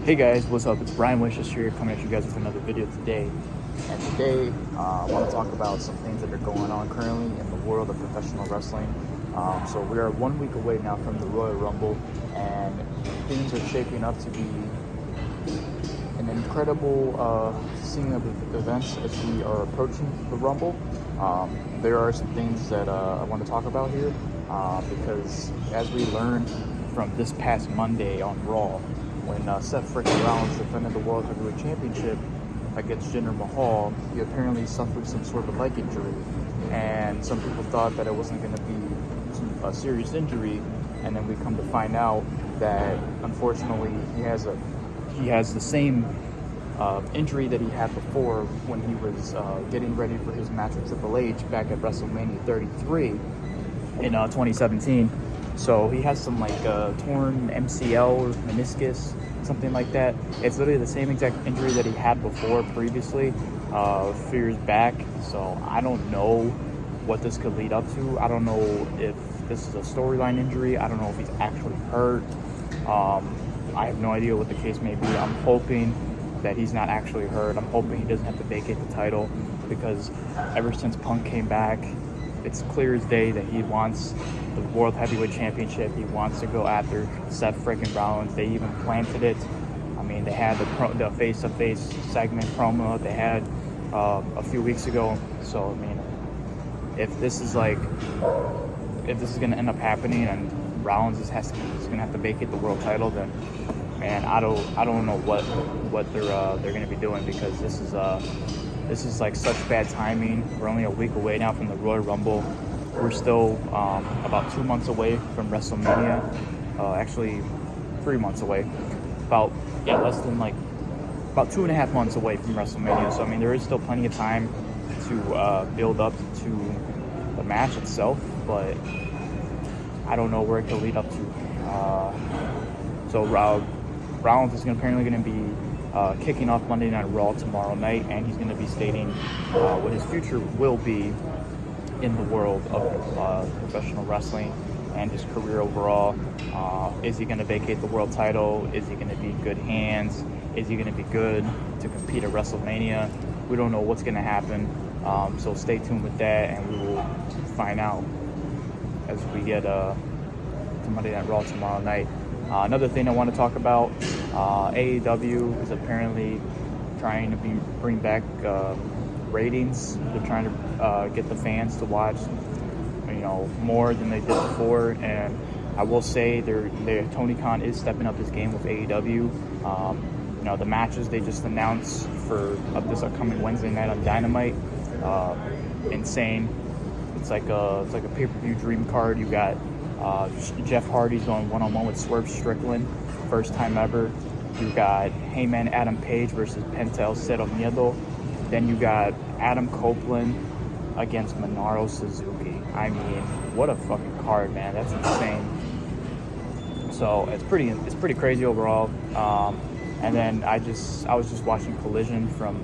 Hey guys, what's up? It's Brian Wishes here, coming at you guys with another video today. And today, I want to talk about some things that are going on currently in the world of professional wrestling. So we are 1 week away now from the Royal Rumble, and things are shaping up to be an incredible scene of events as we are approaching the Rumble. There are some things that I want to talk about here, because as we learned from this past Monday on Raw, when Seth freaking Rollins defended the World Heavyweight Championship against Jinder Mahal, he apparently suffered some sort of leg injury, and some people thought that it wasn't going to be a serious injury, and then we come to find out that unfortunately he has the same injury that he had before when he was getting ready for his match with Triple H back at WrestleMania 33 in 2017. So he has some torn MCL or meniscus, something like that. It's literally the same exact injury that he had before previously, a few years back. So I don't know what this could lead up to. I don't know if this is a storyline injury. I don't know if he's actually hurt. I have no idea what the case may be. I'm hoping that he's not actually hurt. I'm hoping he doesn't have to vacate the title, because ever since Punk came back, it's clear as day that he wants the World Heavyweight Championship. He wants to go after Seth freaking Rollins. They even planted it. I mean, they had the face-to-face segment promo that they had a few weeks ago. So, I mean, if this is going to end up happening and Rollins is going to have to vacate the world title, then, man, I don't know what they're going to be doing, because this is like such bad timing. We're only a week away now from the Royal Rumble. We're still about 2 months away from WrestleMania. Actually, 3 months away. About 2.5 months away from WrestleMania. So I mean, there is still plenty of time to build up to the match itself, but I don't know where it could lead up to. So Rollins is apparently going to be kicking off Monday Night Raw tomorrow night, and he's going to be stating what his future will be in the world of professional wrestling and his career overall. Is he going to vacate the world title? Is he going to be in good hands? Is he going to be good to compete at WrestleMania? We don't know what's going to happen, so stay tuned with that, and we will find out as we get to Monday Night Raw tomorrow night. Another thing I want to talk about, AEW is apparently trying to bring back ratings. They're trying to get the fans to watch, more than they did before. And I will say, Tony Khan is stepping up his game with AEW. The matches they just announced for this upcoming Wednesday night on Dynamite, insane. It's like a pay-per-view dream card. You got Jeff Hardy's going one-on-one with Swerve Strickland, first time ever. You got Heyman Adam Page versus Pentel Cero Miedo. Then you got Adam Copeland against Minoru Suzuki. I mean, what a fucking card, man. That's insane. So it's pretty crazy overall. And then I was just watching Collision from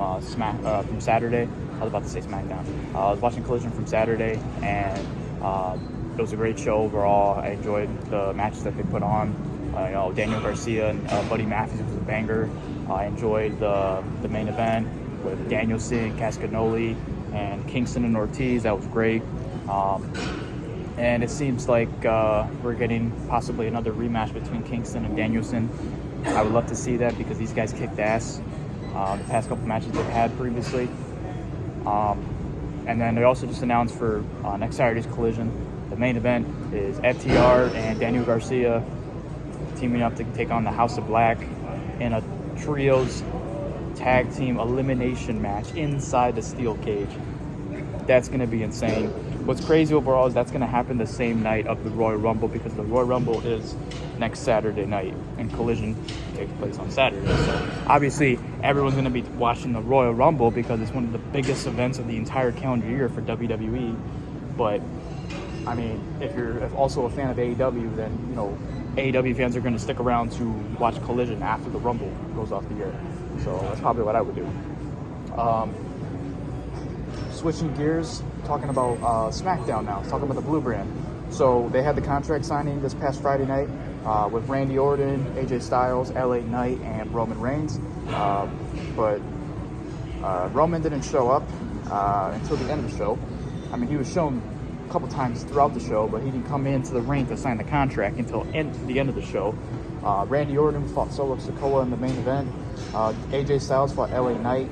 Saturday. I was about to say SmackDown. I was watching Collision from Saturday, and it was a great show overall. I enjoyed the matches that they put on. Daniel Garcia and Buddy Matthews was a banger. I enjoyed the main event with Danielson, Cascanoli, and Kingston and Ortiz. That was great. And it seems like we're getting possibly another rematch between Kingston and Danielson. I would love to see that, because these guys kicked ass the past couple matches they've had previously. And then they also just announced for next Saturday's Collision, the main event is FTR and Daniel Garcia teaming up to take on the House of Black in a trios tag team elimination match inside the steel cage. That's going to be insane. What's crazy overall is that's going to happen the same night of the Royal Rumble, because the Royal Rumble is next Saturday night and Collision takes place on Saturday. So obviously everyone's going to be watching the Royal Rumble because it's one of the biggest events of the entire calendar year for WWE. But I mean, if you're also a fan of AEW, then AEW fans are going to stick around to watch Collision after the Rumble goes off the air. So that's probably what I would do. Switching gears, talking about SmackDown now. Talking about the Blue Brand. So they had the contract signing this past Friday night. with Randy Orton, AJ Styles, LA Knight, and Roman Reigns. But Roman didn't show up until the end of the show. I mean, he was shown a couple times throughout the show, but he didn't come into the ring to sign the contract until the end of the show. Randy Orton fought Solo Sikoa in the main event. AJ Styles fought LA Knight,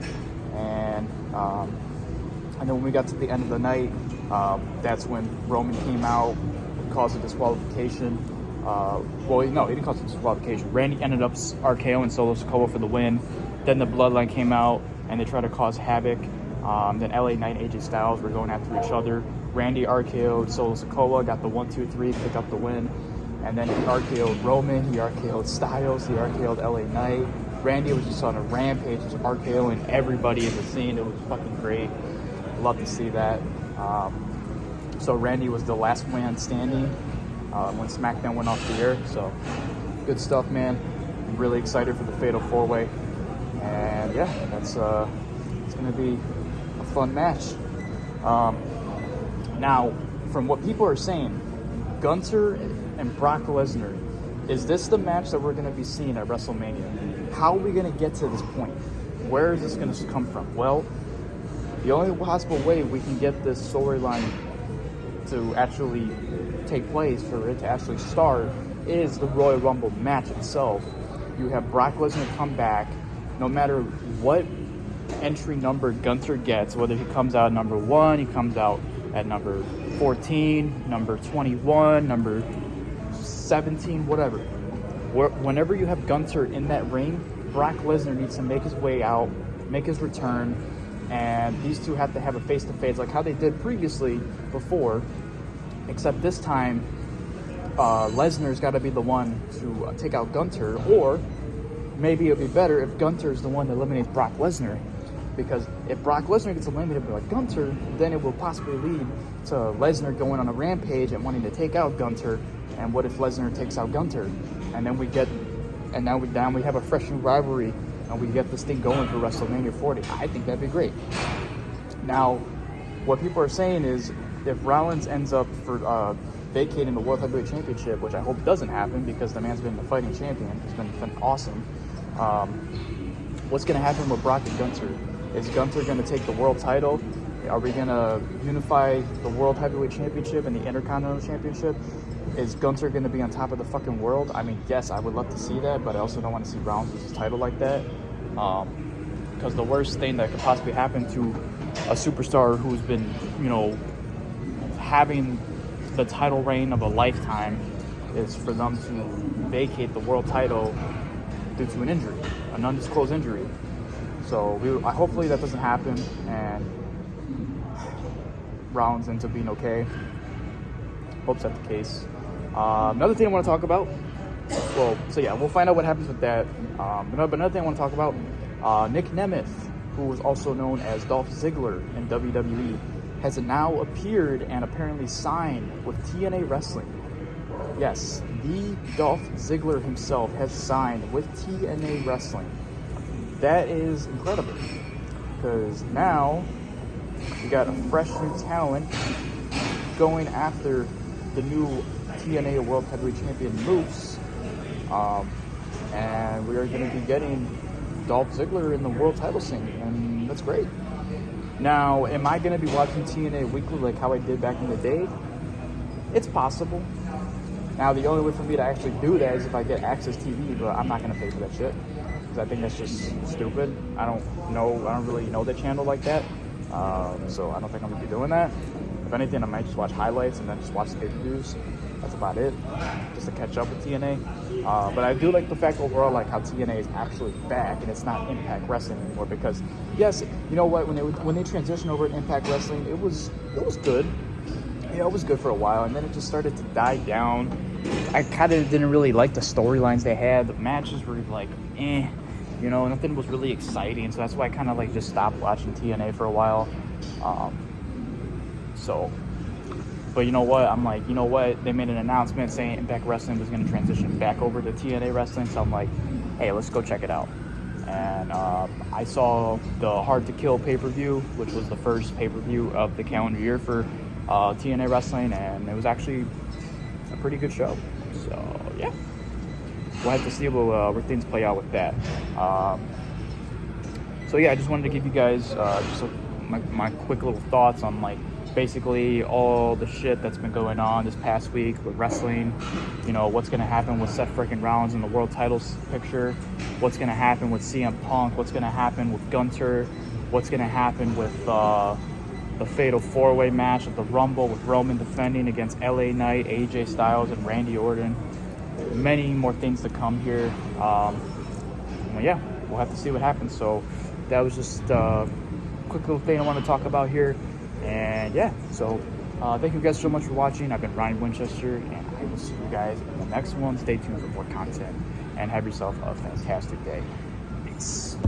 and then when we got to the end of the night, that's when Roman came out, caused a disqualification. Well, no, he didn't cause a disqualification. Randy ended up RKOing Solo Sikoa for the win. Then the Bloodline came out, and they tried to cause havoc. Then LA Knight and AJ Styles were going after each other. Randy RKO'd Solo Sikoa, got the 1-2-3, pick up the win. And then he RKO'd Roman, he RKO'd Styles, he RKO'd LA Knight. Randy was just on a rampage, just RKOing everybody in the scene. It was fucking great. Love to see that. So Randy was the last man standing when SmackDown went off the air. So good stuff, man. I'm really excited for the Fatal 4-Way. And yeah, it's going to be a fun match. Now, from what people are saying, Gunther and Brock Lesnar, is this the match that we're going to be seeing at WrestleMania? How are we going to get to this point? Where is this going to come from? Well, the only possible way we can get this storyline to actually take place, for it to actually start, is the Royal Rumble match itself. You have Brock Lesnar come back, no matter what entry number Gunther gets, whether he comes out at number 1, he comes out at number 14, number 21, number 17, whatever. Whenever you have Gunther in that ring, Brock Lesnar needs to make his way out, make his return, and these two have to have a face-to-face like how they did previously before, except this time Lesnar's got to be the one to take out Gunther, or maybe it would be better if Gunther's the one that eliminates Brock Lesnar, because if Brock Lesnar gets eliminated by Gunther, then it will possibly lead to Lesnar going on a rampage and wanting to take out Gunther. And what if Lesnar takes out Gunther? And then now we have a fresh new rivalry, and we get this thing going for WrestleMania 40. I think that'd be great. Now, what people are saying is, if Rollins ends up for vacating the World Heavyweight Championship, which I hope doesn't happen because the man's been the fighting champion, he's been awesome. What's going to happen with Brock and Gunther? Is Gunther going to take the world title? Are we going to unify the World Heavyweight Championship and the Intercontinental Championship? Is Gunther going to be on top of the fucking world? I mean, yes, I would love to see that, but I also don't want to see Rollins lose his title like that. Because the worst thing that could possibly happen to a superstar who's been, having the title reign of a lifetime is for them to vacate the world title due to an injury, an undisclosed injury. So hopefully that doesn't happen, and Rollins ends up being okay. Hope that's the case. Another thing I want to talk about. We'll find out what happens with that. But another thing I want to talk about. Nick Nemeth, who was also known as Dolph Ziggler in WWE, has now appeared and apparently signed with TNA Wrestling. Yes, the Dolph Ziggler himself has signed with TNA Wrestling. That is incredible, because now we got a fresh new talent going after the new TNA World Heavyweight Champion Moose, and we are going to be getting Dolph Ziggler in the world title scene, and that's great. Now, am I going to be watching TNA weekly like how I did back in the day? It's possible. Now, the only way for me to actually do that is if I get Access TV, but I'm not going to pay for that shit, because I think that's just stupid. I don't really know the channel like that, so I don't think I'm going to be doing that. If anything, I might just watch highlights and then just watch the pay-per-views. That's about it, just to catch up with TNA. But I do like the fact overall, like how TNA is actually back and it's not Impact Wrestling anymore. Because yes, you know what? When they transitioned over to Impact Wrestling, it was good. It was good for a while, and then it just started to die down. I kind of didn't really like the storylines they had. The matches were like, nothing was really exciting. So that's why I kind of like just stopped watching TNA for a while. But you know what? I'm like, you know what? They made an announcement saying Impact Wrestling was going to transition back over to TNA Wrestling. So I'm like, hey, let's go check it out. And I saw the Hard to Kill pay-per-view, which was the first pay-per-view of the calendar year for TNA Wrestling. And it was actually a pretty good show. So, yeah. we'll have to see where things play out with that. So yeah, I just wanted to give you guys just my quick little thoughts on like basically all the shit that's been going on this past week with wrestling. You know, what's going to happen with Seth freaking Rollins in the world titles picture, what's going to happen with CM Punk, what's going to happen with Gunter, what's going to happen with the fatal 4-way match at the Rumble with Roman defending against LA Knight, AJ Styles, and Randy Orton. Many more things to come here. Yeah, we'll have to see what happens. So that was just a quick little thing I want to talk about here. And yeah, so thank you guys so much for watching. I've been Ryan Winchester, and I will see you guys in the next one. Stay tuned for more content, and have yourself a fantastic day. Peace.